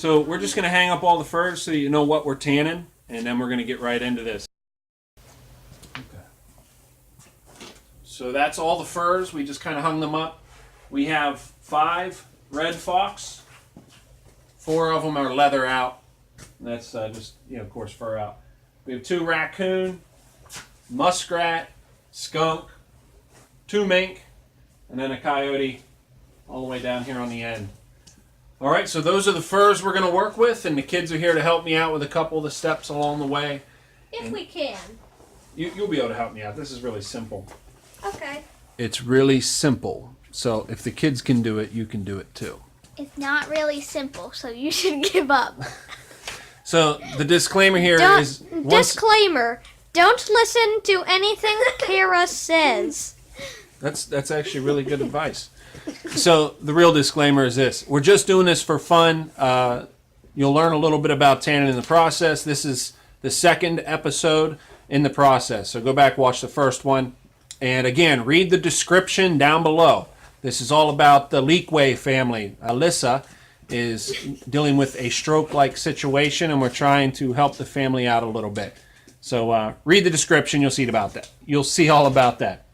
So we're just going to hang up all the furs so you know what we're tanning, and then we're going to get right into this. Okay. So that's all the furs. We just kind of hung them up. We have 5 red fox. 4 of them are leather out. That's just, of course, fur out. We have 2 raccoon, muskrat, skunk, 2 mink, and then a coyote all the way down here on the end. All right, so those are the furs we're going to work with, and the kids are here to help me out with a couple of the steps along the way. If we can. You'll be able to help me out. This is really simple. Okay. It's really simple. So if the kids can do it, you can do it too. It's not really simple, so you should give up. So the disclaimer here is... Disclaimer. Don't listen to anything Kara says. That's actually really good advice. So the real disclaimer is this. We're just doing this for fun. You'll learn a little bit about tanning in the process. This is the 2nd episode in the process. So go back, watch the first one. And again, read the description down below. This is all about the Leakway family. Alyssa is dealing with a stroke-like situation, and we're trying to help the family out a little bit. So read the description. You'll see about that. You'll see all about that.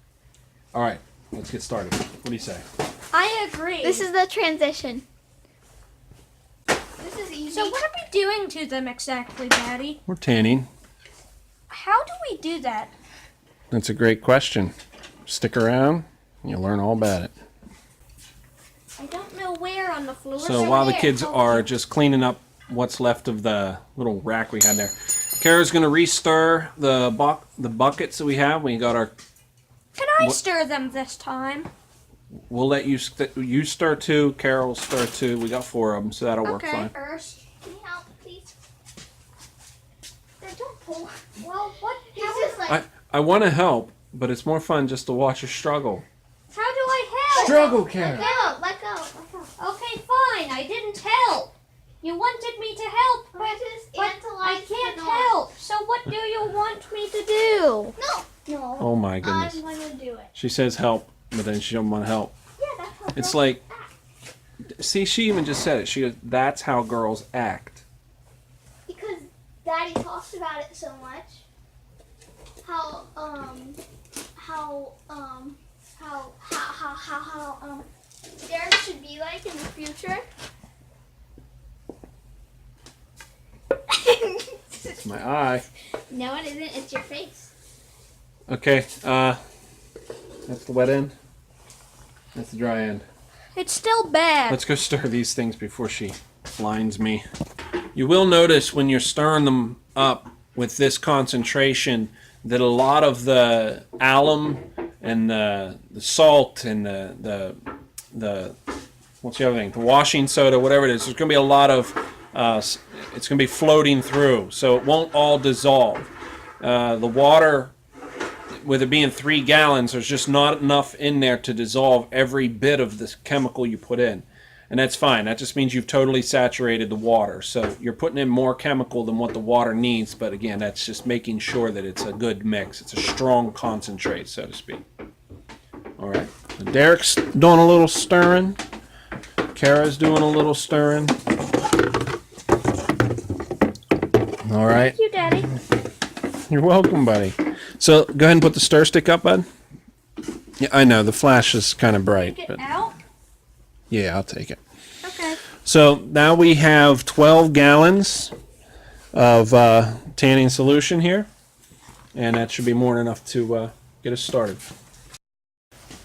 All right, let's get started. What do you say? I agree. This is the transition. This is easy. So what are we doing to them exactly, Daddy? We're tanning. How do we do that? That's a great question. Stick around, and you'll learn all about it. I don't know where on the floor. So while the kids are just cleaning up what's left of the little rack we had there, Kara's going to re-stir the buckets that we have. We got our... Can I stir them this time? We'll let you you stir 2. Kara will stir 2. We got 4 of them, so that'll work fine. First, can you help, please? Don't pull. Well, what? He's just like... I want to help, but it's more fun just to watch her struggle. How do I help? Struggle, Kara. Let go. Okay, fine. I didn't help. You wanted me to help, but I can't help. So what do you want me to do? No. Oh my goodness. I'm going to do it. She says help, but then she don't want to help. Yeah, that's how It's girls like, act. see, she even just said it. She goes, that's how girls act. Because Daddy talks about it so much. How there should be like in the future. It's my eye. No, it isn't. It's your face. Okay, that's the wet end. That's the dry end. It's still bad. Let's go stir these things before she blinds me. You will notice when you're stirring them up with this concentration that a lot of the alum and the salt and the what's the other thing? The washing soda, whatever it is. There's going to be a lot of it's going to be floating through, so it won't all dissolve. The water, with it being 3 gallons, there's just not enough in there to dissolve every bit of this chemical you put in. And that's fine. That just means you've totally saturated the water. So you're putting in more chemical than what the water needs, but again, that's just making sure that it's a good mix. It's a strong concentrate, so to speak. All right. So Derek's doing a little stirring. Kara's doing a little stirring. All right. Thank you, Daddy. You're welcome, buddy. So go ahead and put the stir stick up, bud. Yeah, I know. The flash is kind of bright. Take it But out? yeah, I'll take it. Okay. So now we have 12 gallons of tanning solution here. And that should be more than enough to get us started.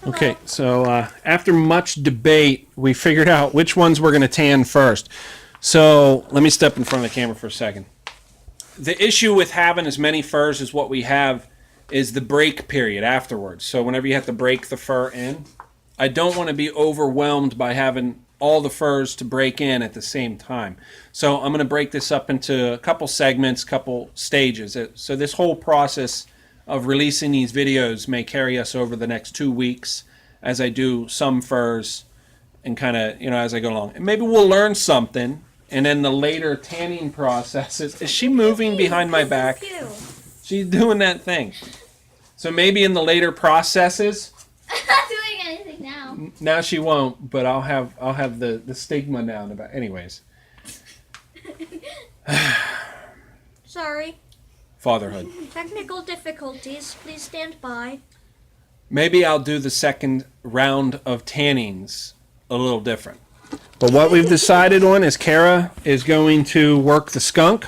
Okay, so after much debate, we figured out which ones we're going to tan first. So let me step in front of the camera for a second. The issue with having as many furs as what we have is the break period afterwards. So whenever you have to break the fur in, I don't want to be overwhelmed by having all the furs to break in at the same time. So I'm going to break this up into a couple segments, couple stages. So this whole process of releasing these videos may carry us over the next 2 weeks as I do some furs and kind of, as I go along. And maybe we'll learn something. And then the later tanning process is she moving behind my back? She's doing that thing. So maybe in the later processes. I'm not doing anything now. Now she won't, but I'll have the stigma down about. Anyways. Sorry. Fatherhood. Technical difficulties. Please stand by. Maybe I'll do the second round of tannings a little different. But what we've decided on is Kara is going to work the skunk.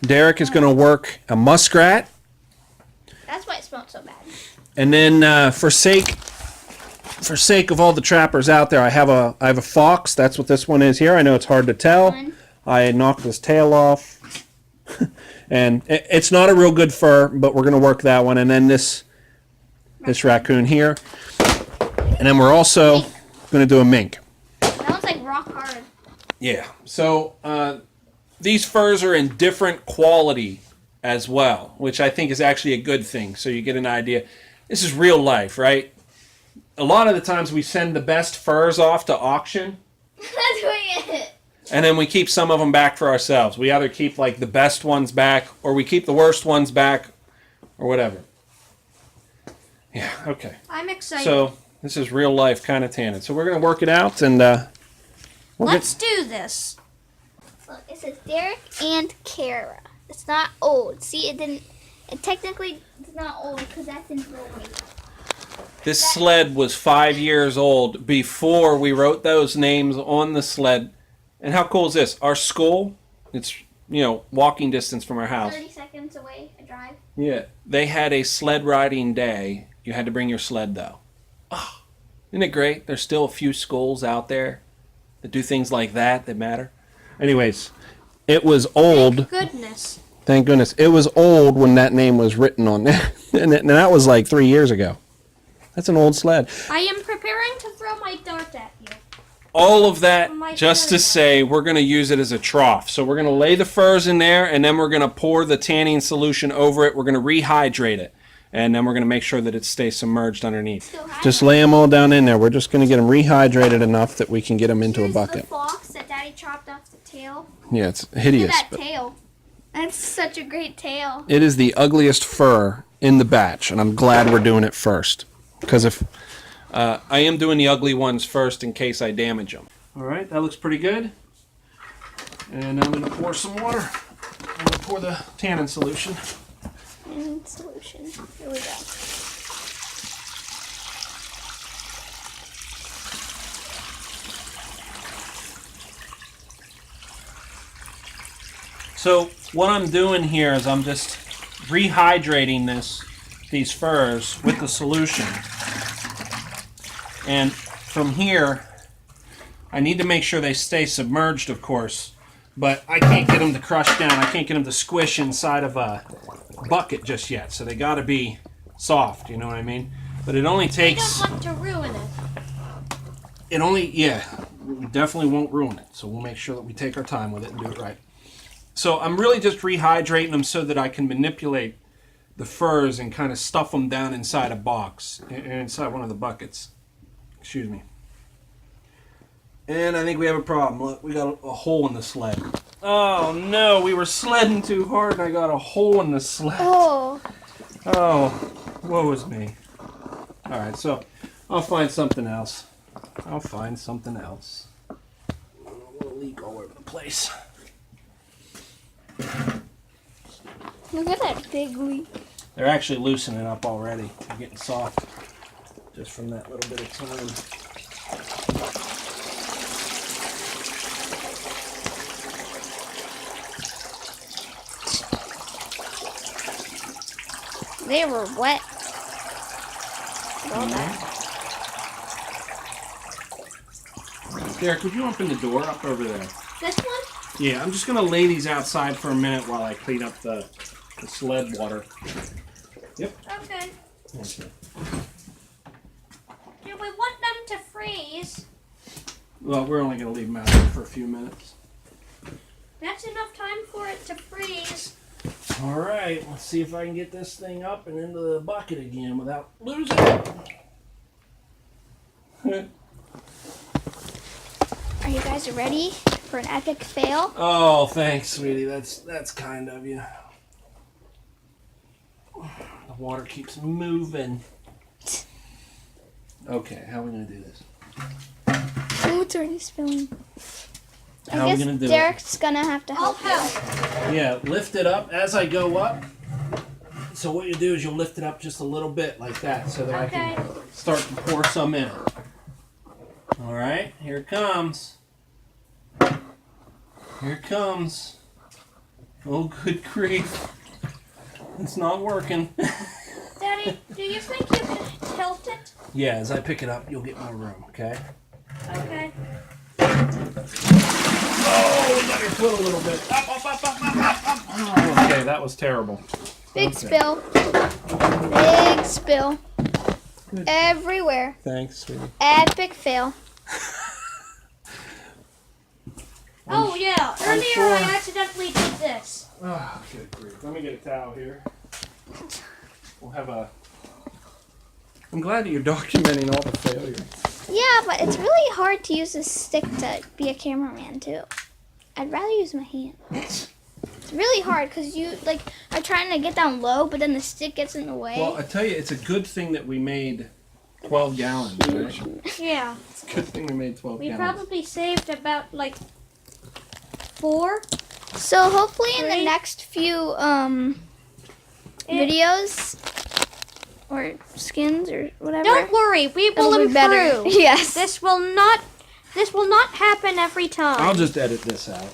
Derek is going to work a muskrat. That's why it smelled so bad. And then for sake of all the trappers out there, I have a fox. That's what this one is here. I know it's hard to tell. I knocked his tail off. And it's not a real good fur, but we're going to work that one. And then this raccoon here. And then we're also going to do a mink. That one's like rock hard. Yeah. So these furs are in different quality as well, which I think is actually a good thing. So you get an idea. This is real life, right? A lot of the times we send the best furs off to auction. That's what it is. And then we keep some of them back for ourselves. We either keep like the best ones back, or we keep the worst ones back, or whatever. Yeah, okay. I'm excited. So this is real life kind of tanning. So we're going to work it out, and Let's do this. Look, it says Derek and Kara. It's not old. See, it technically it's not old because that didn't go away. This sled was 5 years old before we wrote those names on the sled. And how cool is this? Our school, it's, walking distance from our house. 30 seconds away, a drive. Yeah. They had a sled riding day. You had to bring your sled, though. Oh, isn't it great? There's still a few schools out there that do things like that matter. Anyways, it was old. Thank goodness. Thank goodness. It was old when that name was written on there. And that was like 3 years ago. That's an old sled. I am preparing to throw my dart at you. All of that just to say we're going to use it as a trough. So we're going to lay the furs in there, and then we're going to pour the tanning solution over it. We're going to rehydrate it, and then we're going to make sure that it stays submerged underneath. Just lay them all down in there. We're just going to get them rehydrated enough that we can get them into a bucket. The fox that Daddy chopped off the tail. Yeah, it's hideous. Look at that tail. That's such a great tail. It is the ugliest fur in the batch, and I'm glad we're doing it first. Because if I am doing the ugly ones first in case I damage them. All right, that looks pretty good. And I'm going to pour some water. I'm going to pour the tannin solution. Tannin solution. Here we go. So what I'm doing here is I'm just rehydrating these furs with the solution. And from here, I need to make sure they stay submerged, of course, but I can't get them to crush down. I can't get them to squish inside of a bucket just yet, so they got to be soft, you know what I mean? But it only takes... I don't want to ruin it. We definitely won't ruin it, so we'll make sure that we take our time with it and do it right. So I'm really just rehydrating them so that I can manipulate the furs and kind of stuff them down inside a box, inside one of the buckets. Excuse me. And I think we have a problem. Look, we got a hole in the sled. Oh no, we were sledding too hard and I got a hole in the sled. Oh. Oh, woe is me. Alright, so I'll find something else. A little leak all over the place. Look at that big leak. They're actually loosening up already. They're getting soft just from that little bit of time. They were wet. All that. Derek, would you open the door up over there? This one? Yeah, I'm just going to lay these outside for a minute while I clean up the sled water. Yep. Okay. Okay. Do we want them to freeze? Well, we're only going to leave them out there for a few minutes. That's enough time for it to freeze. All right, let's see if I can get this thing up and into the bucket again without losing it. Are you guys ready for an epic fail? Oh, thanks, sweetie. That's kind of you. The water keeps moving. Okay, how are we going to do this? Oh, it's already spilling. How are we gonna do Derek's gonna have to I'll help you. help. Yeah, lift it up as I go up. So what you do is you'll lift it up just a little bit like that so that I can start to pour some in. All right, here it comes. Here it comes. Oh, good grief. It's not working. Daddy, do you think you can tilt it? Yeah, as I pick it up, you'll get more room, okay? Okay. Oh, we got your foot a little bit. Up, up, up, up, up, up, up. Oh, okay, that was terrible. Big Okay. spill. Big spill. Good. Everywhere. Thanks, sweetie. Epic fail. Oh yeah, earlier sure. I accidentally did this. Oh, good grief. Let me get a towel here. We'll have a... I'm glad that you're documenting all the failures. Yeah, but it's really hard to use a stick to be a cameraman too. I'd rather use my hand. It's really hard because you are trying to get down low, but then the stick gets in the way. Well, I tell you, it's a good thing that we made 12 gallons, right? Yeah. It's a good thing we made 12 We gallons. probably saved about 4. So hopefully in the 3. next few videos or skins or whatever, Don't worry, we will it'll be better. improve. Yes. This will not happen every time. I'll just edit this out.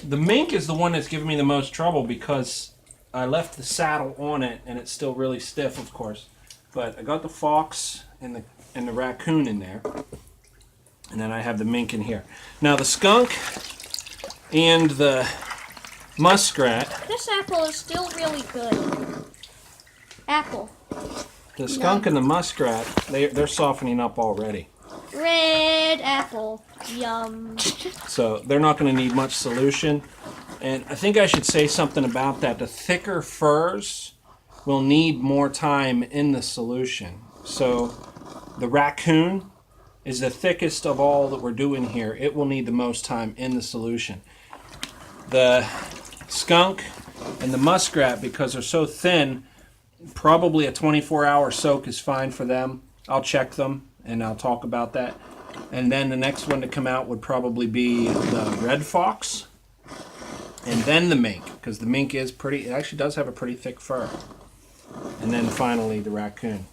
The mink is the one that's giving me the most trouble because I left the saddle on it and it's still really stiff, of course. But I got the fox and the raccoon in there. And then I have the mink in here. Now the skunk and the muskrat. This apple is still really good. Apple. The skunk and the muskrat, they're softening up already. Red apple. Yum. So they're not going to need much solution. And I think I should say something about that. The thicker furs will need more time in the solution. So the raccoon is the thickest of all that we're doing here. It will need the most time in the solution. The skunk and the muskrat, because they're so thin, probably a 24-hour soak is fine for them. I'll check them and I'll talk about that. And then the next one to come out would probably be the red fox and then the mink, because the mink is it actually does have a pretty thick fur. And then finally the raccoon.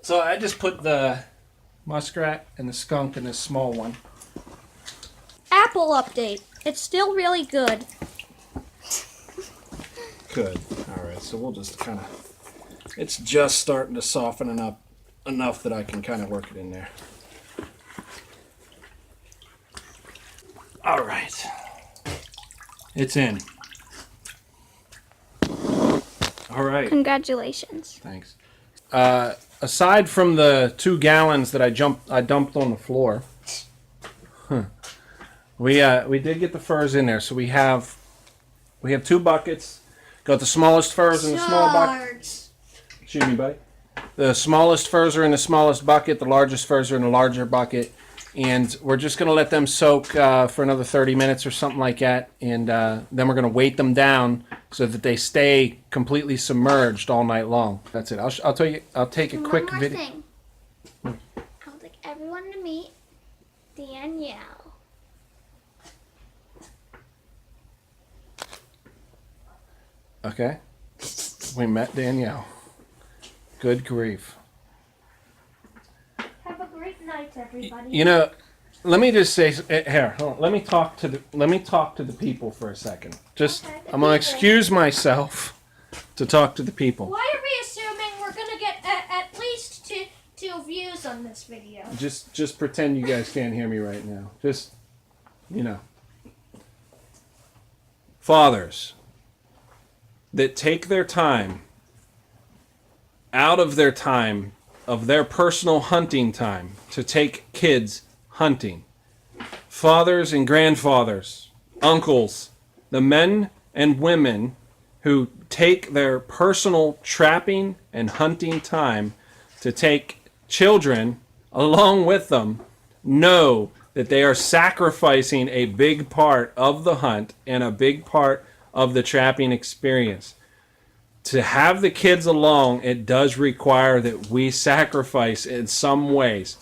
So I just put the muskrat and the skunk in this small one. Apple update. It's still really good. Good. All right, so we'll just kind of, it's just starting to soften up enough that I can kind of work it in there. All right. It's in. All right. Congratulations. Thanks. Aside from the 2 gallons that I dumped on the floor, we did get the furs in there. So we have 2 buckets. Got the smallest furs in the small bucket. Excuse me, buddy. The smallest furs are in the smallest bucket. The largest furs are in the larger bucket. And we're just going to let them soak for another 30 minutes or something like that. And then we're going to weight them down so that they stay completely submerged all night long. That's it. I'll tell you. I'll take a quick video. One more thing. I would like everyone to meet Danielle. Okay. We met Danielle. Good grief. Have a great night, everybody. You know, let me just say here. Hold on. Let me talk to the people for a second. Just Okay. I'm gonna excuse myself to talk to the people. Why are we assuming we're gonna get at least two views on this video? Just pretend you guys can't hear me right now. Just, you know. Fathers that take their time out of their time, of their personal hunting time, to take kids hunting. Fathers and grandfathers, uncles, the men and women who take their personal trapping and hunting time to take children along with them, know that they are sacrificing a big part of the hunt and a big part of the trapping experience. To have the kids along, it does require that we sacrifice in some ways.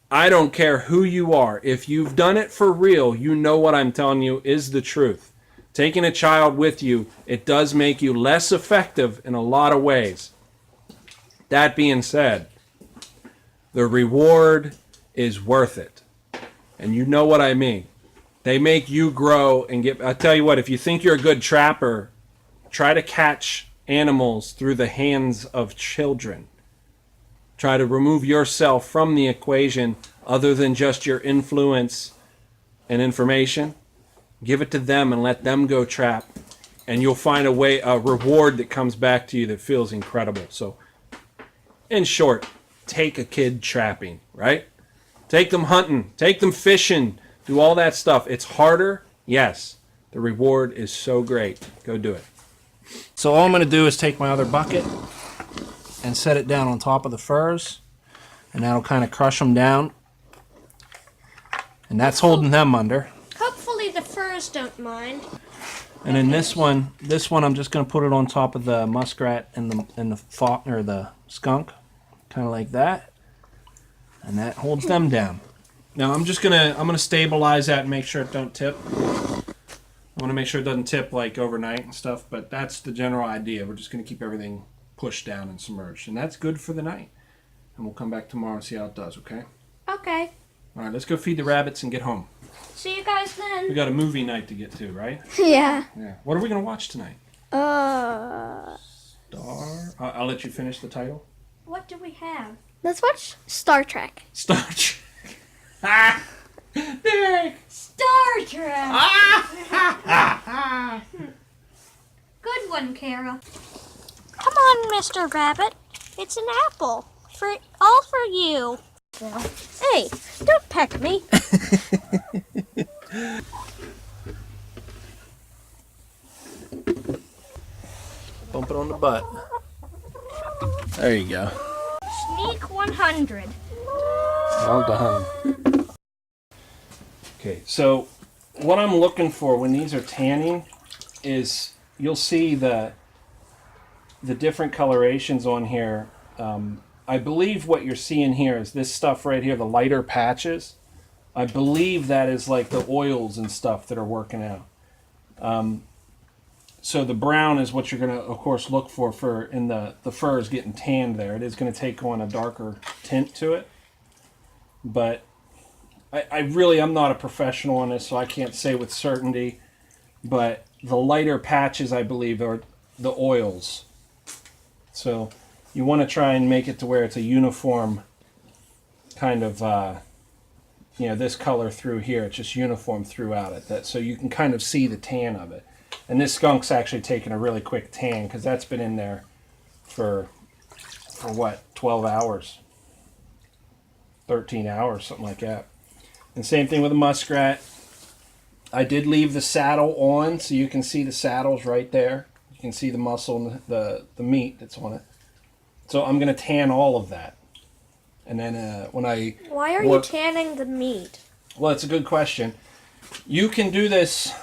I don't care who you are. If you've done it for real, you know what I'm telling you is the truth. Taking a child with you, it does make you less effective in a lot of ways. That being said, the reward is worth it. And you know what I mean. They make you grow and get... I'll tell you what, if you think you're a good trapper, try to catch animals through the hands of children. Try to remove yourself from the equation other than just your influence and information. Give it to them and let them go trap. And you'll find a reward that comes back to you that feels incredible. So, in short, take a kid trapping, right? Take them hunting. Take them fishing. Do all that stuff. It's harder, yes. The reward is so great. Go do it. So all I'm going to do is take my other bucket and set it down on top of the furs, and that'll kind of crush them down, and that's holding them under. Hopefully the furs don't mind. And then this one I'm just going to put it on top of the muskrat and the skunk, kind of like that, and that holds them down. Now I'm gonna stabilize that and make sure it don't tip. I want to make sure it doesn't tip like overnight and stuff, but that's the general idea. We're just going to keep everything pushed down and submerged, and that's good for the night. And we'll come back tomorrow and see how it does, okay? Okay. All right, let's go feed the rabbits and get home. See you guys then. We got a movie night to get to, right? Yeah. Yeah. What are we going to watch tonight? I'll let you finish the title. What do we have? Let's watch Star Trek. Star Trek. Ah! Nick! Star Trek! Good one, Kara. Come on, Mr. Rabbit. It's an apple. All for you. Hey, don't peck me. Bump it on the butt. There you go. Sneak 100. Well done. Okay, so what I'm looking for when these are tanning is you'll see the different colorations on here. I believe what you're seeing here is this stuff right here, the lighter patches. I believe that is like the oils and stuff that are working out. So the brown is what you're going to, of course, look for in the furs getting tanned there. It is going to take on a darker tint to it. But I'm not a professional on this, so I can't say with certainty. But the lighter patches, I believe, are the oils. So you want to try and make it to where it's a uniform kind of, this color through here. It's just uniform throughout it. So you can kind of see the tan of it. And this skunk's actually taking a really quick tan because that's been in there for what, 12 hours? 13 hours, something like that. And same thing with the muskrat. I did leave the saddle on, so you can see the saddles right there. You can see the muscle and the meat that's on it. So I'm going to tan all of that. And then when I... Why are you tanning the meat? Well, it's a good question. You can do this...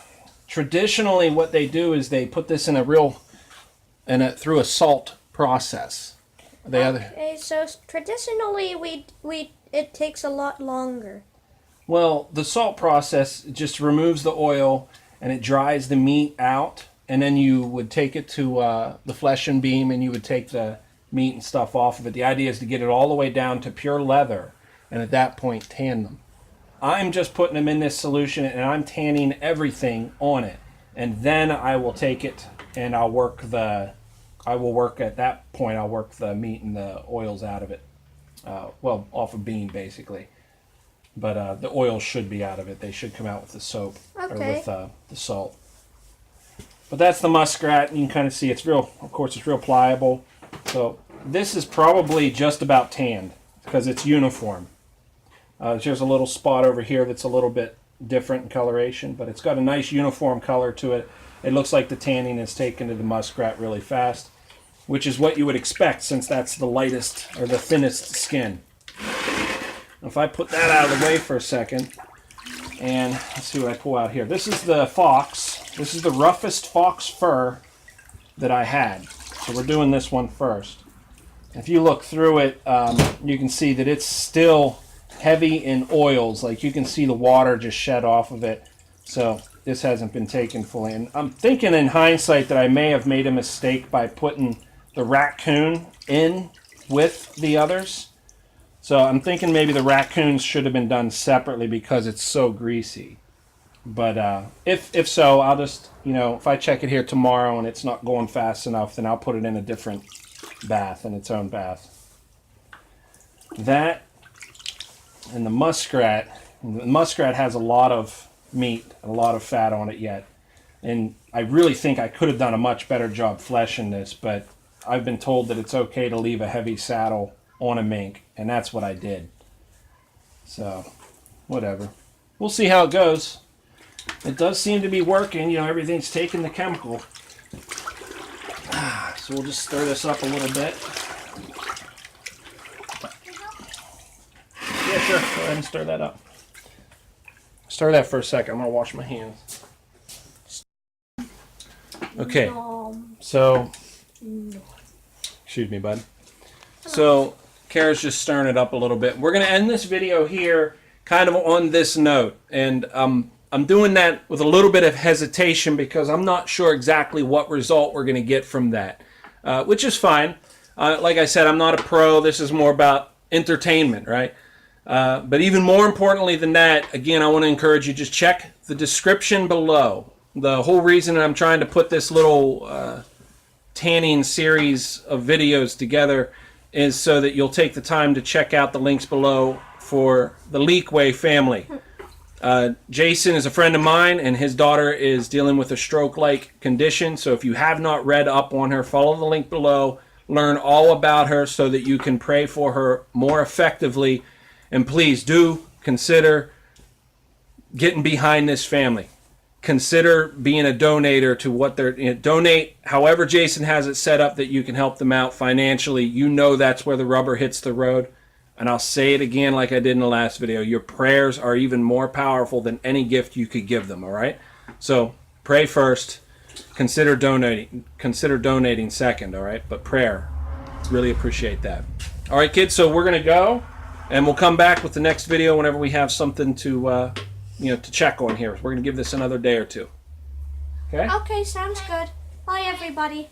Traditionally, what they do is they put this in through a salt process. Okay, so traditionally it takes a lot longer. Well, the salt process just removes the oil and it dries the meat out, and then you would take it to the flesh and beam and you would take the meat and stuff off of it. The idea is to get it all the way down to pure leather and at that point tan them. I'm just putting them in this solution and I'm tanning everything on it. And then I will take it and I'll work at that point, I'll work the meat and the oils out of it. Off of bean basically. But the oils should be out of it. They should come out with the soap or with the salt. But that's the muskrat, and you can kind of see it's real pliable. So this is probably just about tanned because it's uniform. There's a little spot over here that's a little bit different in coloration, but it's got a nice uniform color to it. It looks like the tanning is taken to the muskrat really fast, which is what you would expect since that's the lightest or the thinnest skin. If I put that out of the way for a second, and let's see what I pull out here. This is the fox. This is the roughest fox fur that I had. So we're doing this one first. If you look through it, you can see that it's still heavy in oils. Like you can see the water just shed off of it. So this hasn't been taken fully. And I'm thinking in hindsight that I may have made a mistake by putting the Raccoon in with the others. So I'm thinking maybe the Raccoons should have been done separately because it's so greasy. But if so, I'll just, if I check it here tomorrow and it's not going fast enough, then I'll put it in a different bath, in its own bath. That and the muskrat has a lot of meat, a lot of fat on it yet. And I really think I could have done a much better job fleshing this, but I've been told that it's okay to leave a heavy saddle on a mink, and that's what I did. So, whatever. We'll see how it goes. It does seem to be working. Everything's taking the chemical. So we'll just stir this up a little bit. Yeah, sure. Go ahead and stir that up. Stir that for a second. I'm going to wash my hands. Okay. So, excuse me, bud. So, Kara's just stirring it up a little bit. We're going to end this video here kind of on this note. And I'm doing that with a little bit of hesitation because I'm not sure exactly what result we're going to get from that, which is fine. Like I said, I'm not a pro. This is more about entertainment, right? But even more importantly than that, again, I want to encourage you, just check the description below. The whole reason I'm trying to put this little tanning series of videos together is so that you'll take the time to check out the links below for the Leakway family. Jason is a friend of mine, and his daughter is dealing with a stroke-like condition. So if you have not read up on her, follow the link below. Learn all about her so that you can pray for her more effectively. And please do consider getting behind this family. Consider being a donator to what they're... donate however Jason has it set up that you can help them out financially. That's where the rubber hits the road. And I'll say it again like I did in the last video. Your prayers are even more powerful than any gift you could give them, all right? So pray first. Consider donating. Consider donating second, all right? But prayer. Really appreciate that. All right, kids, so we're going to go. And we'll come back with the next video whenever we have something to, to check on here. We're going to give this another day or two. Okay? Okay, sounds good. Bye, everybody.